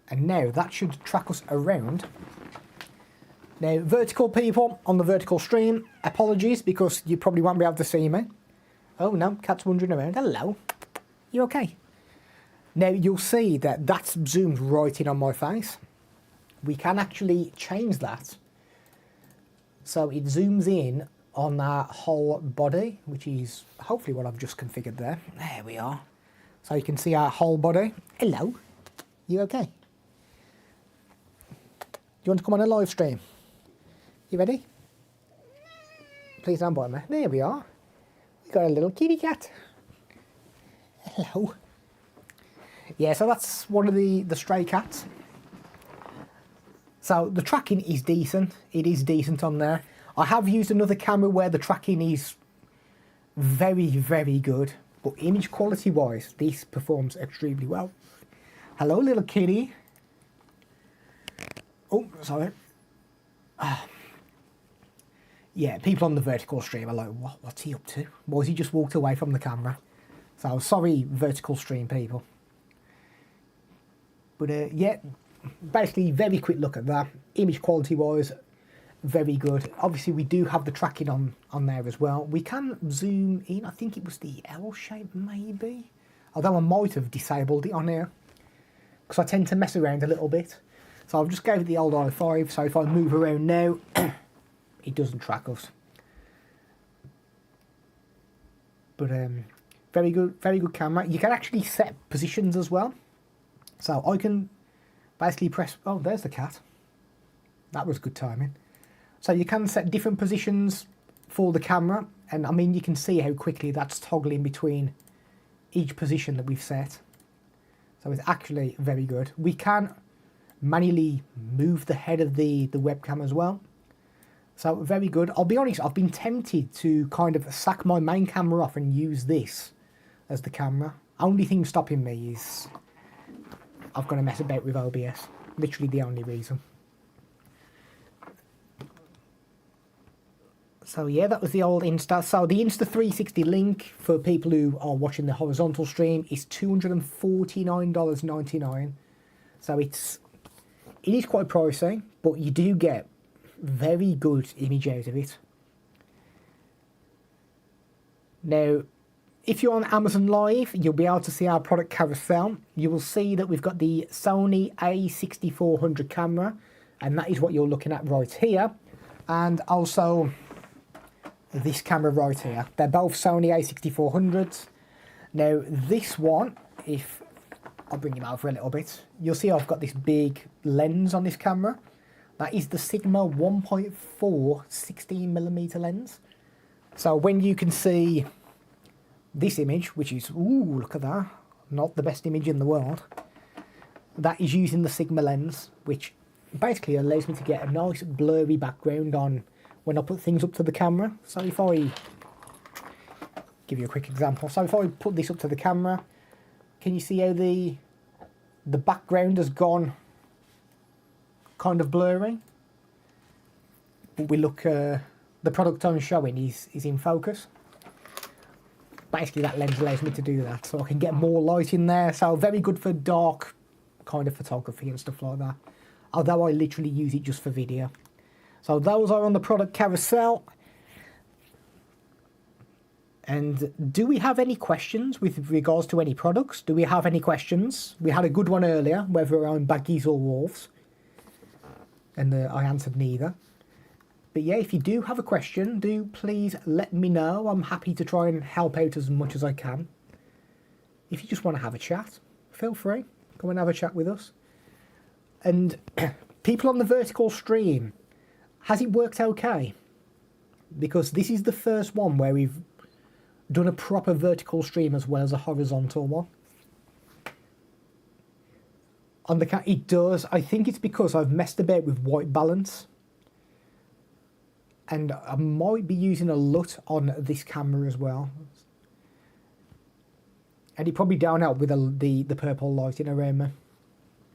And now that should track us around. Now, vertical people on the vertical stream, apologies because you probably won't be able to see me. Oh no, cat's wandering around. Hello. You okay? Now you'll see that that's zoomed right in on my face. We can actually change that. So it zooms in on our whole body, which is hopefully what I've just configured there. There we are. So you can see our whole body. Hello. You okay? Do you want to come on a live stream? You ready? Please don't bite me. There we are. We got a little kitty cat. Hello. Yeah, so that's one of the stray cats. So the tracking is decent. It is decent on there. I have used another camera where the tracking is very, very good. But image quality wise, this performs extremely well. Hello, little kitty. Oh, sorry. Yeah, people on the vertical stream are like, what's he up to? Why has he just walked away from the camera? So sorry, vertical stream people. But yeah, basically very quick look at that. Image quality wise, very good. Obviously we do have the tracking on there as well. We can zoom in. I think it was the L shape maybe. Although I might have disabled it on here. Because I tend to mess around a little bit. So I've just gave it the old i5. So if I move around now, it doesn't track us. But very good camera. You can actually set positions as well. So I can basically press, oh, there's the cat. That was good timing. So you can set different positions for the camera. And I mean, you can see how quickly that's toggling between each position that we've set. So it's actually very good. We can manually move the head of the webcam as well. So very good. I'll be honest, I've been tempted to kind of sack my main camera off and use this as the camera. Only thing stopping me is I've got to mess about with OBS. Literally the only reason. So yeah, that was the old Insta. So the Insta360 link for people who are watching the horizontal stream is $249.99. So it is quite pricey, but you do get very good image out of it. Now, if you're on Amazon Live, you'll be able to see our product carousel. You will see that we've got the Sony a6400 camera, and that is what you're looking at right here. And also this camera right here. They're both Sony a6400s. Now this one, if I'll bring him over a little bit, you'll see I've got this big lens on this camera. That is the Sigma 1.4 16mm lens. So when you can see this image, which is, ooh, look at that, not the best image in the world, that is using the Sigma lens, which basically allows me to get a nice blurry background on when I put things up to the camera. So if I give you a quick example, so if I put this up to the camera, can you see how the background has gone kind of blurry? But we look, the product I'm showing is in focus. Basically that lens allows me to do that, so I can get more light in there. So very good for dark kind of photography and stuff like that. Although I literally use it just for video. So those are on the product carousel. And do we have any questions with regards to any products? Do we have any questions? We had a good one earlier, whether we're on baggies or wolves. And I answered neither. But yeah, if you do have a question, do please let me know. I'm happy to try and help out as much as I can. If you just want to have a chat, feel free. Come and have a chat with us. And people on the vertical stream, has it worked okay? because this is the first one where we've done a proper vertical stream as well as a horizontal one. On the it does. I think it's because I've messed about with white balance, and I might be using a LUT on this camera as well, and it probably don't help with the purple lighting around me.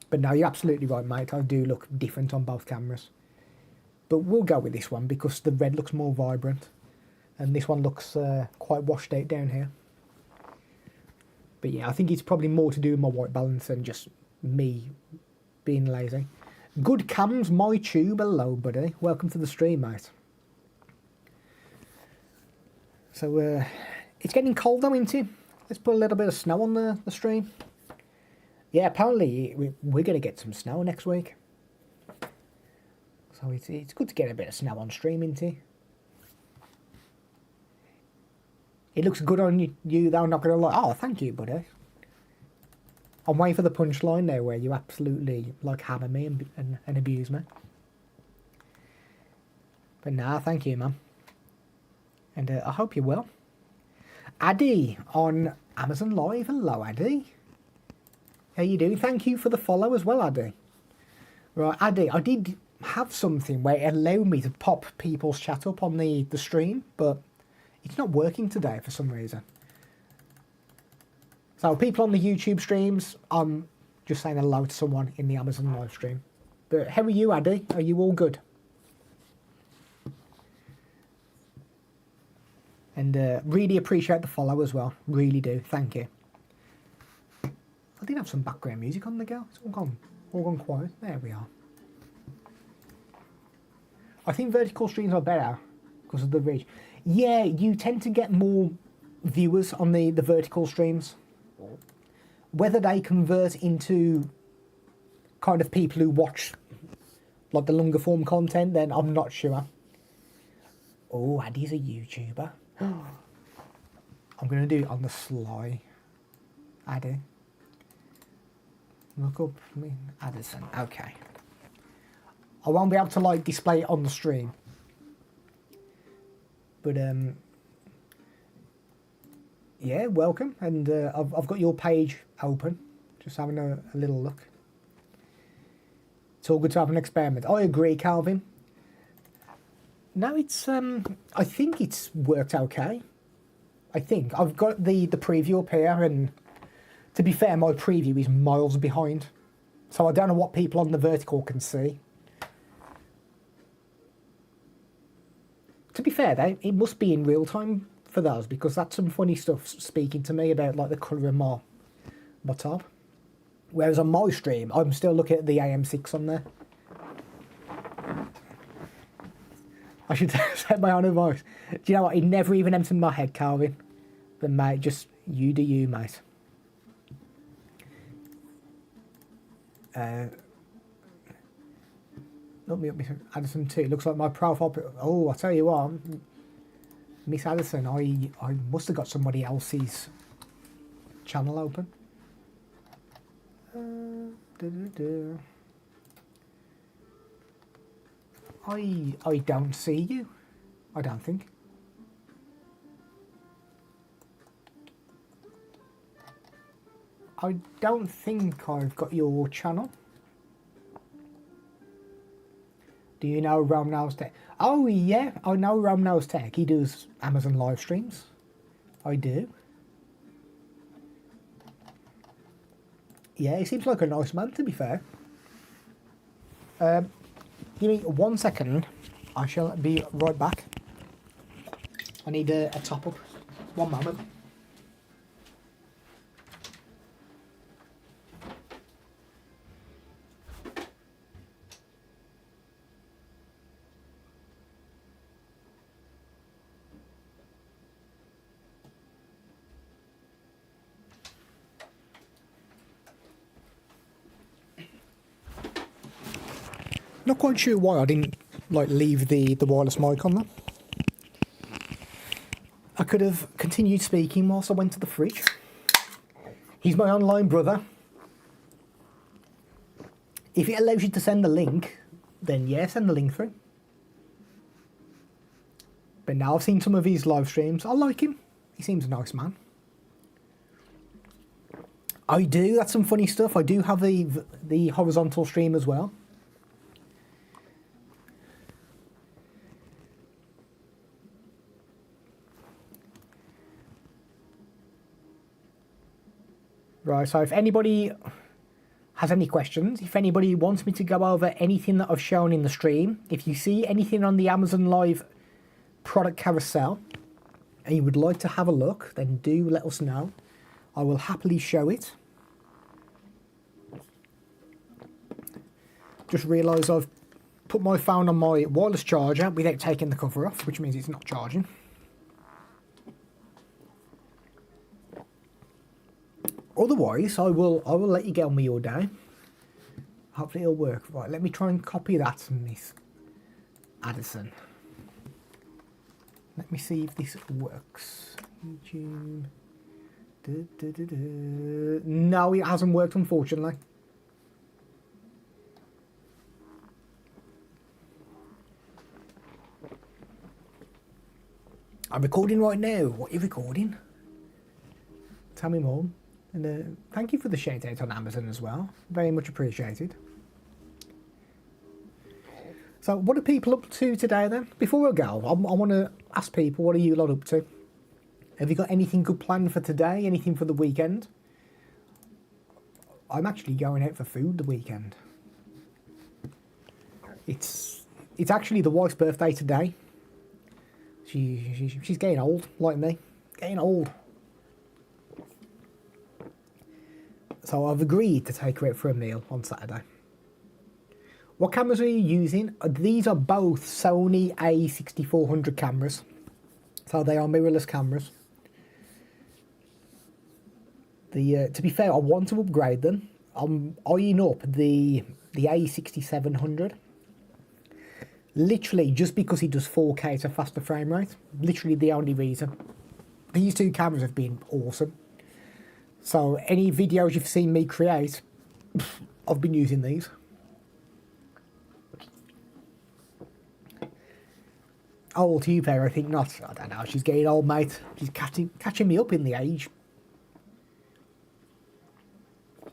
But no, you're absolutely right, mate. I do look different on both cameras, but we'll go with this one because the red looks more vibrant, and this one looks quite washed out down here. But yeah, I think it's probably more to do with my white balance than just me being lazy. Good cams, my tube. Hello, buddy. Welcome to the stream, mate. So it's getting cold though, isn't it? Let's put a little bit of snow on the stream. Yeah, apparently we're going to get some snow next week. So it's good to get a bit of snow on stream, isn't it? It looks good on you though, I'm not going to lie. Oh, thank you, buddy. I'm waiting for the punchline there where you absolutely like hammer me and abuse me. But nah, thank you, man. And I hope you're well. Addy on Amazon Live. Hello, Addy. How you doing? Thank you for the follow as well, Addy. Right, Addy, I did have something where it allowed me to pop people's chat up on the stream, but it's not working today for some reason. So people on the YouTube streams, I'm just saying hello to someone in the Amazon live stream. But how are you, Addy? Are you all good? And really appreciate the follow as well. Really do. Thank you. I did have some background music on the go. It's all gone quiet. There we are. I think vertical streams are better because of the reach. Yeah, you tend to get more viewers on the vertical streams. Whether they convert into kind of people who watch like the longer form content, then I'm not sure. Oh, Addy's a YouTuber. I'm going to do it on the sly. Addy. Look up me. Addison. Okay. I won't be able to like display it on the stream. But yeah, welcome. And I've got your page open. Just having a little look. It's all good to have an experiment. I agree, Calvin. No, it's I think it's worked okay. I think I've got the preview up here, and to be fair, my preview is miles behind, so I don't know what people on the vertical can see. To be fair, though, it must be in real time for those, because that's some funny stuff speaking to me about like the colour of my top. Whereas on my stream, I'm still looking at the AM6 on there. I should set my own advice. Do you know what? It never even entered my head, Calvin. But mate, just you do you, mate. Look me up, Miss Addison too. Looks like my profile. Oh, I tell you what, Miss Addison, I must have got somebody else's channel open. I don't see you. I don't think. I don't think I've got your channel. Do you know Rome Knows Tech? Oh yeah, I know Rome Knows Tech. He does Amazon live streams. I do. Yeah, he seems like a nice man, to be fair. Give me 1 second. I shall be right back. I need a top up. 1 moment. Not quite sure why I didn't like leave the wireless mic on there. I could have continued speaking whilst I went to the fridge. He's my online brother. If it allows you to send the link, then yeah, send the link through. But now I've seen some of his live streams. I like him. He seems a nice man. I do. That's some funny stuff. I do have the horizontal stream as well. Right, so if anybody has any questions, if anybody wants me to go over anything that I've shown in the stream, if you see anything on the Amazon Live product carousel and you would like to have a look, then do let us know. I will happily show it. Just realised I've put my phone on my wireless charger without taking the cover off, which means it's not charging. Otherwise, I will let you get on with your day. Hopefully it'll work. Right, let me try and copy that to Miss Addison. Let me see if this works. YouTube. No, it hasn't worked, unfortunately. I'm recording right now. What are you recording? Tell me more. And thank you for the shout out on Amazon as well. Very much appreciated. So what are people up to today then? Before I go, I want to ask people, what are you lot up to? Have you got anything good planned for today? Anything for the weekend? I'm actually going out for food the weekend. It's actually the wife's birthday today. She's getting old, like me. Getting old. So I've agreed to take her out for a meal on Saturday. What cameras are you using? These are both Sony A6400 cameras. So they are mirrorless cameras. To be fair, I want to upgrade them. I'm eyeing up the A6700. Literally just because it does 4K at a faster frame rate. Literally the only reason. These two cameras have been awesome. So any videos you've seen me create, I've been using these. Old to you, pair, I think not. I don't know, she's getting old, mate. She's catching me up in the age. Do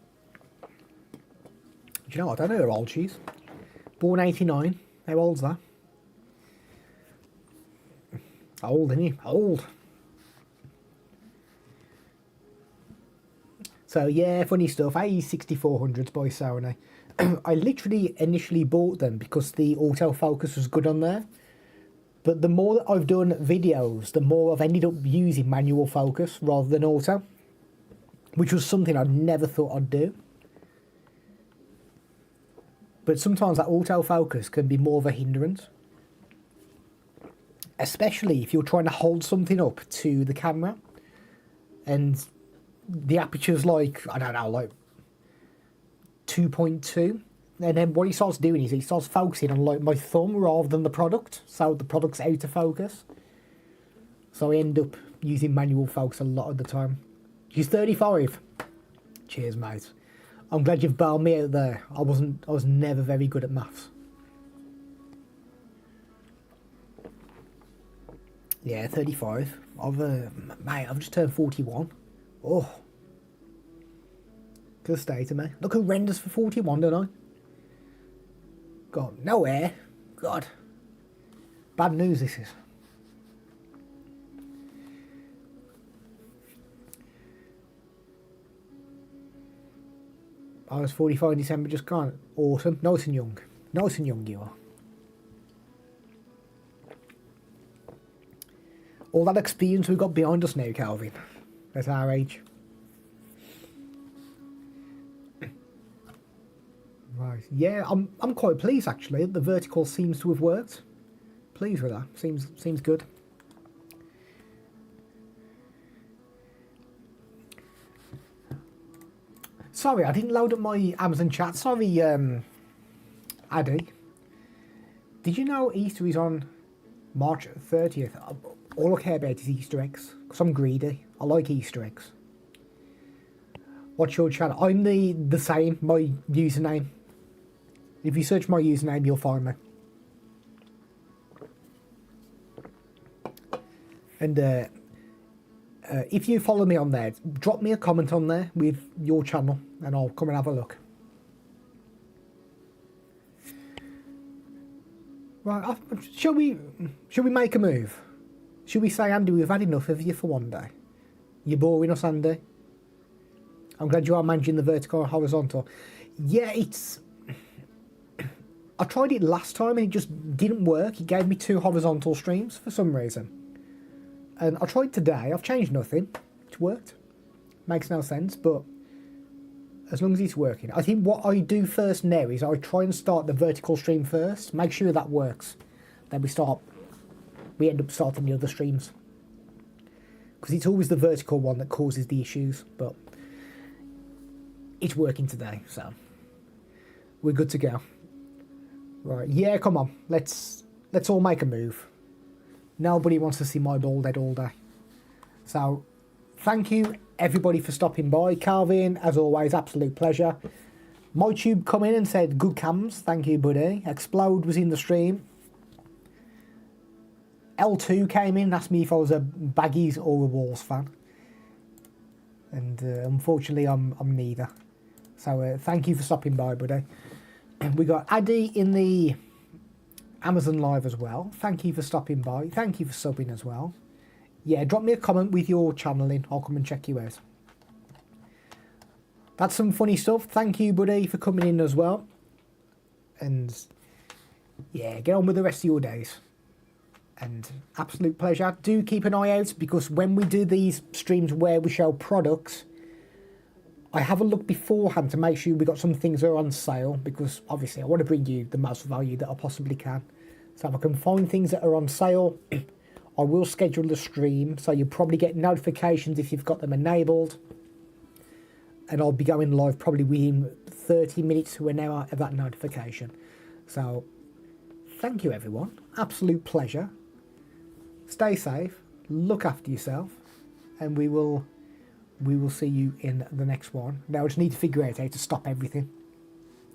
you know what? I don't know how old she is. Born 89. How old's that? Old, isn't he? Old. So yeah, funny stuff. A6400s by Sony. I literally initially bought them because the autofocus was good on there. But the more that I've done videos, the more I've ended up using manual focus rather than auto. Which was something I never thought I'd do. But sometimes that autofocus can be more of a hindrance. Especially if you're trying to hold something up to the camera. And the aperture's like, I don't know, like 2.2. And then what he starts doing is he starts focusing on like my thumb rather than the product. So the product's out of focus. So I end up using manual focus a lot of the time. She's 35. Cheers, mate. I'm glad you've bailed me out there. I was never very good at maths. Yeah, 35. Mate, I've just turned 41. Oh. Good state of me. Look horrendous for 41, don't I? God, no hair. God. Bad news this is. I was 45 in December, just gone. Awesome. Nice and young. Nice and young you are. All that experience we've got behind us now, Calvin. At our age. Right. Yeah, I'm quite pleased actually. The vertical seems to have worked. Pleased with that. Seems good. Sorry, I didn't load up my Amazon chat. Sorry, Addy. Did you know Easter is on March 30th? All I care about is Easter eggs. Because I'm greedy. I like Easter eggs. What's your channel? I'm the same, my username. If you search my username, you'll find me. And if you follow me on there, drop me a comment on there with your channel and I'll come and have a look. Right, shall we make a move? Shall we say, Andy, we've had enough of you for one day? You're boring us, Andy. I'm glad you are managing the vertical and horizontal. Yeah, I tried it last time and it just didn't work. It gave me 2 horizontal streams for some reason. And I tried today. I've changed nothing. It's worked. Makes no sense, but as long as it's working. I think what I do first now is I try and start the vertical stream first. Make sure that works. Then we end up starting the other streams. Because it's always the vertical one that causes the issues. But it's working today, so we're good to go. Right, yeah, come on. Let's all make a move. Nobody wants to see my bald head all day. So, thank you everybody for stopping by. Calvin, as always, absolute pleasure. MyTube come in and said, good cams. Thank you, buddy. Explode was in the stream. L2 came in, asked me if I was a Baggies or a Walls fan. And unfortunately, I'm neither. So, thank you for stopping by, buddy. We got Addy in the Amazon Live as well. Thank you for stopping by. Thank you for subbing as well. Yeah, drop me a comment with your channel in. I'll come and check you out. That's some funny stuff. Thank you, buddy, for coming in as well. And yeah, get on with the rest of your days. And absolute pleasure. Do keep an eye out, because when we do these streams where we show products, I have a look beforehand to make sure we got some things that are on sale, because obviously I want to bring you the most value that I possibly can. So if I can find things that are on sale, I will schedule the stream, so you'll probably get notifications if you've got them enabled. And I'll be going live probably within 30 minutes to an hour of that notification. So thank you everyone, absolute pleasure. Stay safe, look after yourself, and we will see you in the next one. Now I just need to figure out how to stop everything.